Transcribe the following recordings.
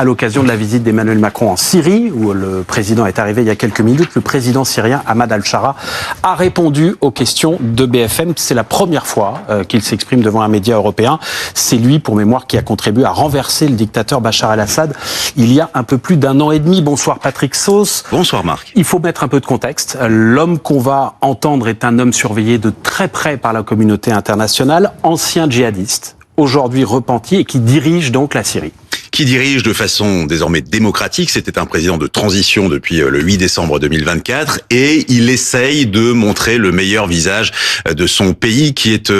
à l'occasion de la visite d'Emmanuel Macron en Syrie, où le président est arrivé il y a quelques minutes. Le président syrien Ahmad al-Shara a répondu aux questions de BFM. C'est la première fois qu'il s'exprime devant un média européen. C'est lui, pour mémoire, qui a contribué à renverser le dictateur Bachar el-Assad il y a un peu plus d'un an et demi. Bonsoir Patrick Sauce. Bonsoir Marc. Il faut mettre un peu de contexte. L'homme qu'on va entendre est un homme surveillé de très près par la communauté internationale, ancien djihadiste, aujourd'hui repenti et qui dirige donc la Syrie. Qui dirige de façon désormais démocratique. C'était un président de transition depuis le 8 décembre 2024 et il essaye de montrer le meilleur visage de son pays qui est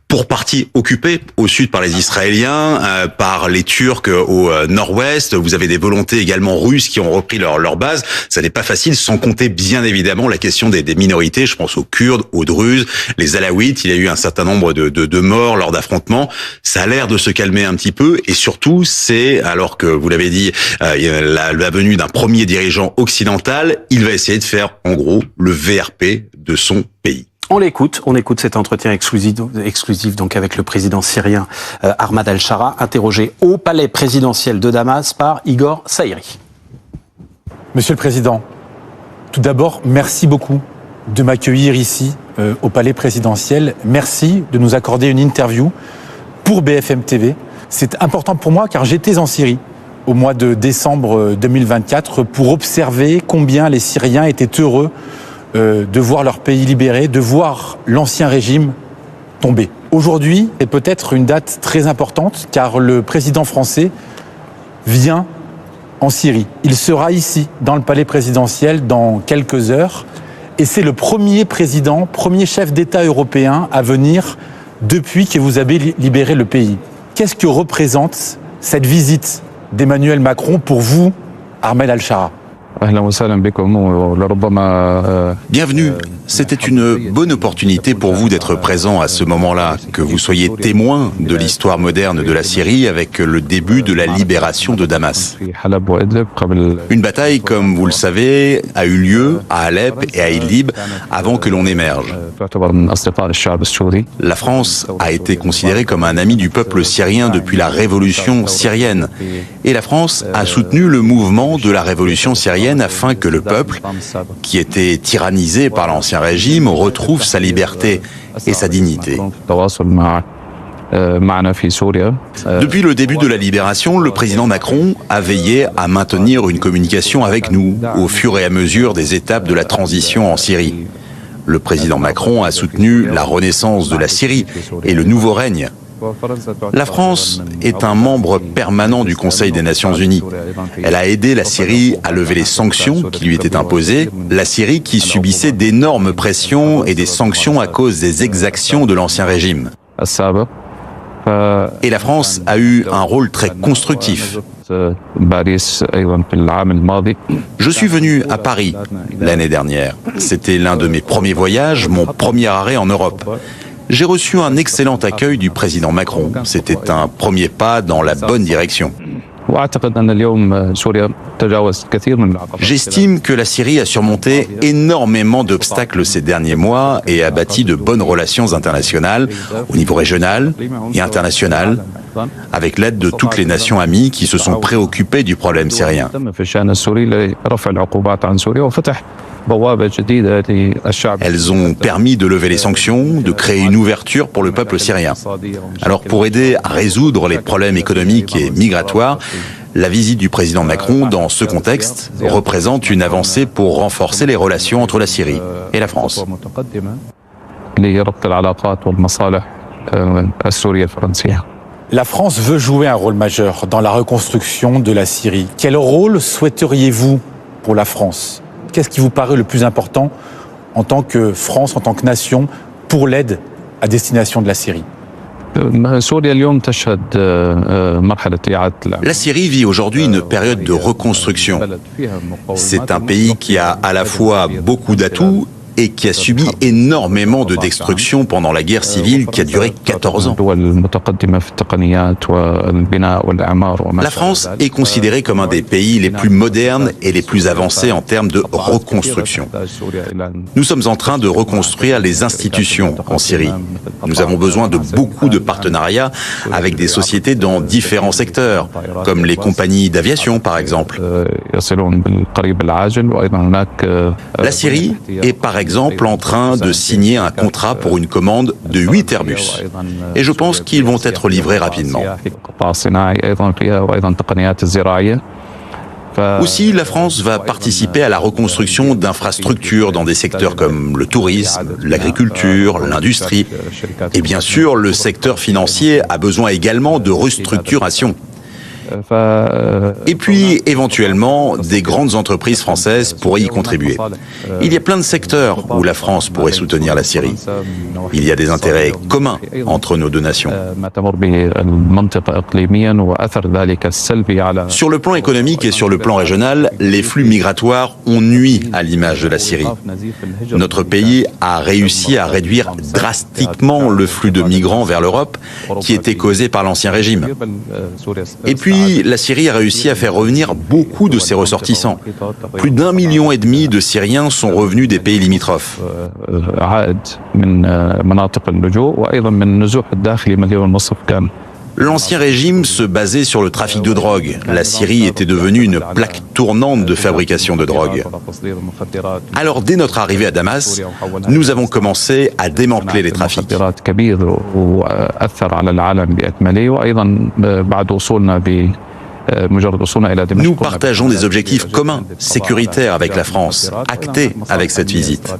pour partie occupé au sud par les Israéliens, par les Turcs au nord-ouest. Vous avez des volontés également russes qui ont repris leur base. Ça n'est pas facile, sans compter bien évidemment la question des minorités. Je pense aux Kurdes, aux Druzes, les Alaouites. Il y a eu un certain nombre de morts lors d'affrontements. Ça a l'air de se calmer un petit peu et surtout, c'est, alors que vous l'avez dit, la venue d'un premier dirigeant occidental, il va essayer de faire en gros le VRP de son pays. On écoute cet entretien exclusif donc avec le président syrien Ahmad al-Shara, interrogé au palais présidentiel de Damas par Igor Saïri. Monsieur le Président, tout d'abord, merci beaucoup de m'accueillir ici au palais présidentiel. Merci de nous accorder une interview pour BFM TV. C'est important pour moi car j'étais en Syrie au mois de décembre 2024 pour observer combien les Syriens étaient heureux de voir leur pays libéré, de voir l'ancien régime tomber. Aujourd'hui est peut-être une date très importante car le président français vient en Syrie. Il sera ici, dans le palais présidentiel, dans quelques heures. Et c'est le premier président, premier chef d'État européen à venir depuis que vous avez libéré le pays. Qu'est-ce que représente cette visite d'Emmanuel Macron pour vous, Ahmed al-Shara ? Bienvenue. C'était une bonne opportunité pour vous d'être présent à ce moment-là, que vous soyez témoin de l'histoire moderne de la Syrie avec le début de la libération de Damas. Une bataille, comme vous le savez, a eu lieu à Alep et à Idlib avant que l'on émerge. La France a été considérée comme un ami du peuple syrien depuis la révolution syrienne. Et la France a soutenu le mouvement de la révolution syrienne afin que le peuple, qui était tyrannisé par l'ancien régime, retrouve sa liberté et sa dignité. Depuis le début de la libération, le président Macron a veillé à maintenir une communication avec nous au fur et à mesure des étapes de la transition en Syrie. Le président Macron a soutenu la renaissance de la Syrie et le nouveau règne. La France est un membre permanent du Conseil des Nations Unies. Elle a aidé la Syrie à lever les sanctions qui lui étaient imposées, la Syrie qui subissait d'énormes pressions et des sanctions à cause des exactions de l'ancien régime. Et la France a eu un rôle très constructif. Je suis venu à Paris l'année dernière. C'était l'un de mes premiers voyages, mon premier arrêt en Europe. J'ai reçu un excellent accueil du président Macron. C'était un premier pas dans la bonne direction. J'estime que la Syrie a surmonté énormément d'obstacles ces derniers mois et a bâti de bonnes relations internationales au niveau régional et international, avec l'aide de toutes les nations amies qui se sont préoccupées du problème syrien. Elles ont permis de lever les sanctions, de créer une ouverture pour le peuple syrien. Alors pour aider à résoudre les problèmes économiques et migratoires, la visite du président Macron dans ce contexte représente une avancée pour renforcer les relations entre la Syrie et la France. La France veut jouer un rôle majeur dans la reconstruction de la Syrie. Quel rôle souhaiteriez-vous pour la France ? Qu'est-ce qui vous paraît le plus important en tant que France, en tant que nation, pour l'aide à destination de la Syrie ? La Syrie vit aujourd'hui une période de reconstruction. C'est un pays qui a à la fois beaucoup d'atouts et qui a subi énormément de destruction pendant la guerre civile qui a duré 14 ans. La France est considérée comme un des pays les plus modernes et les plus avancés en termes de reconstruction. Nous sommes en train de reconstruire les institutions en Syrie. Nous avons besoin de beaucoup de partenariats avec des sociétés dans différents secteurs, comme les compagnies d'aviation par exemple. La Syrie est par exemple en train de signer un contrat pour une commande de 8 Airbus. Et je pense qu'ils vont être livrés rapidement. Aussi, la France va participer à la reconstruction d'infrastructures dans des secteurs comme le tourisme, l'agriculture, l'industrie. Et bien sûr, le secteur financier a besoin également de restructuration. Et puis, éventuellement, des grandes entreprises françaises pourraient y contribuer. Il y a plein de secteurs où la France pourrait soutenir la Syrie. Il y a des intérêts communs entre nos deux nations. Sur le plan économique et sur le plan régional, les flux migratoires ont nui à l'image de la Syrie. Notre pays a réussi à réduire drastiquement le flux de migrants vers l'Europe qui était causé par l'ancien régime. Et puis, la Syrie a réussi à faire revenir beaucoup de ses ressortissants. Plus d'1,5 million de Syriens sont revenus des pays limitrophes. L'ancien régime se basait sur le trafic de drogue. La Syrie était devenue une plaque tournante de fabrication de drogue. Alors, dès notre arrivée à Damas, nous avons commencé à démanteler les trafics. Nous partageons des objectifs communs, sécuritaires avec la France, actés avec cette visite.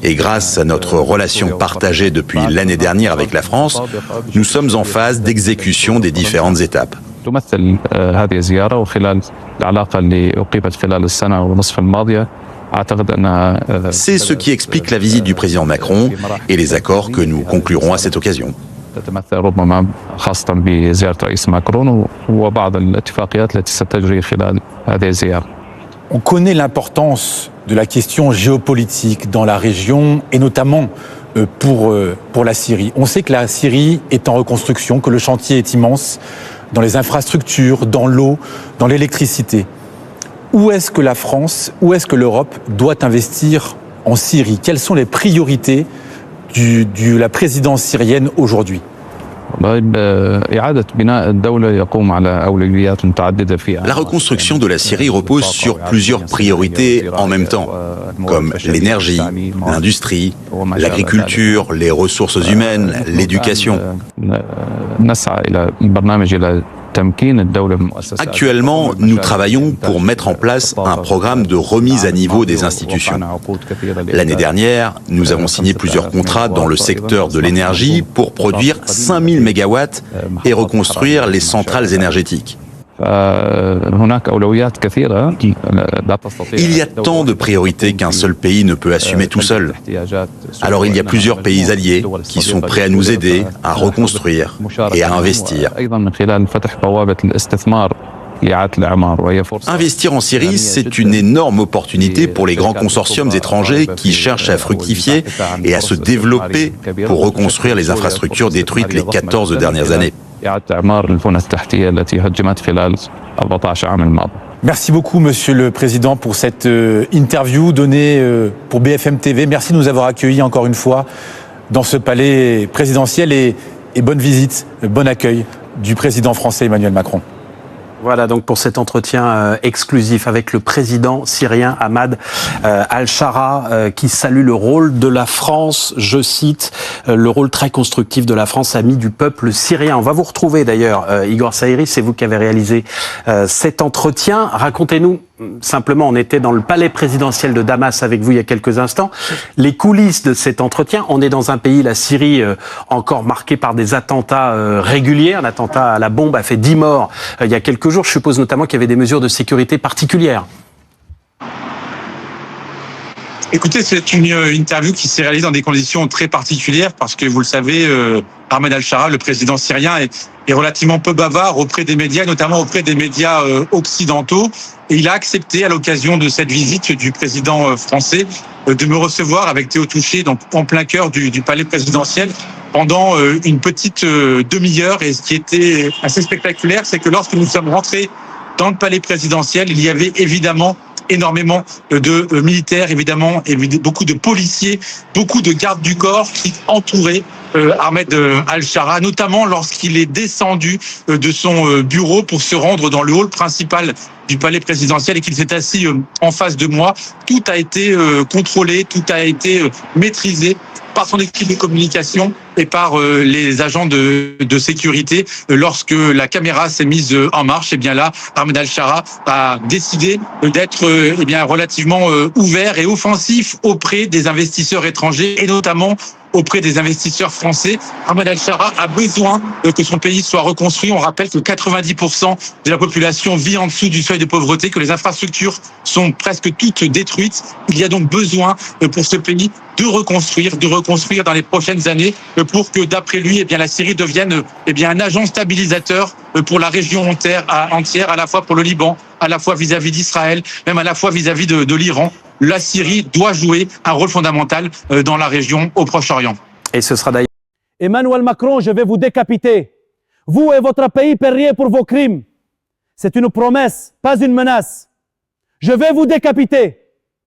Et grâce à notre relation partagée depuis l'année dernière avec la France, nous sommes en phase d'exécution des différentes étapes. C'est ce qui explique la visite du président Macron et les accords que nous conclurons à cette occasion. On connaît l'importance de la question géopolitique dans la région et notamment pour la Syrie. On sait que la Syrie est en reconstruction, que le chantier est immense dans les infrastructures, dans l'eau, dans l'électricité. Où est-ce que la France, où est-ce que l'Europe doit investir en Syrie? Quelles sont les priorités de la présidence syrienne aujourd'hui? La reconstruction de la Syrie repose sur plusieurs priorités en même temps, comme l'énergie, l'industrie, l'agriculture, les ressources humaines, l'éducation. Actuellement, nous travaillons pour mettre en place un programme de remise à niveau des institutions. L'année dernière, nous avons signé plusieurs contrats dans le secteur de l'énergie pour produire 5000 mégawatts et reconstruire les centrales énergétiques. Il y a tant de priorités qu'un seul pays ne peut assumer tout seul. Alors il y a plusieurs pays alliés qui sont prêts à nous aider à reconstruire et à investir. Investir en Syrie, c'est une énorme opportunité pour les grands consortiums étrangers qui cherchent à fructifier et à se développer pour reconstruire les infrastructures détruites les 14 dernières années. Merci beaucoup, Monsieur le Président, pour cette interview donnée pour BFM TV. Merci de nous avoir accueillis encore une fois dans ce palais présidentiel et bonne visite, bon accueil du président français Emmanuel Macron. Voilà donc pour cet entretien exclusif avec le président syrien Ahmad Al-Shara qui salue le rôle de la France, je cite, le rôle très constructif de la France, ami du peuple syrien. On va vous retrouver d'ailleurs, Igor Saïri, c'est vous qui avez réalisé cet entretien. Racontez-nous simplement, on était dans le palais présidentiel de Damas avec vous il y a quelques instants. Les coulisses de cet entretien, on est dans un pays, la Syrie, encore marqué par des attentats réguliers. Un attentat à la bombe a fait 10 morts il y a quelques jours. Je suppose notamment qu'il y avait des mesures de sécurité particulières. Écoutez, c'est une interview qui s'est réalisée dans des conditions très particulières parce que vous le savez, Ahmed al-Shara, le président syrien, est relativement peu bavard auprès des médias, notamment auprès des médias occidentaux. Et il a accepté, à l'occasion de cette visite du président français, de me recevoir avec Théo Touché, donc en plein cœur du palais présidentiel, pendant une petite demi-heure. Et ce qui était assez spectaculaire, c'est que lorsque nous sommes rentrés dans le palais présidentiel, il y avait évidemment énormément de militaires, évidemment, et beaucoup de policiers, beaucoup de gardes du corps qui entouraient Ahmed al-Shara, notamment lorsqu'il est descendu de son bureau pour se rendre dans le hall principal du palais présidentiel et qu'il s'est assis en face de moi. Tout a été contrôlé, tout a été maîtrisé par son équipe de communication et par les agents de sécurité. Lorsque la caméra s'est mise en marche, et bien là, Ahmed al-Shara a décidé d'être relativement ouvert et offensif auprès des investisseurs étrangers et notamment auprès des investisseurs français. Ahmed al-Shara a besoin que son pays soit reconstruit. On rappelle que 90% de la population vit en dessous du seuil de pauvreté, que les infrastructures sont presque toutes détruites. Il y a donc besoin pour ce pays de reconstruire dans les prochaines années pour que, d'après lui, la Syrie devienne un agent stabilisateur pour la région entière, à la fois pour le Liban, à la fois vis-à-vis d'Israël, même à la fois vis-à-vis de l'Iran. La Syrie doit jouer un rôle fondamental dans la région, au Proche-Orient. Et ce sera d'ailleurs... Emmanuel Macron, je vais vous décapiter. Vous et votre pays paieriez pour vos crimes. C'est une promesse, pas une menace. Je vais vous décapiter.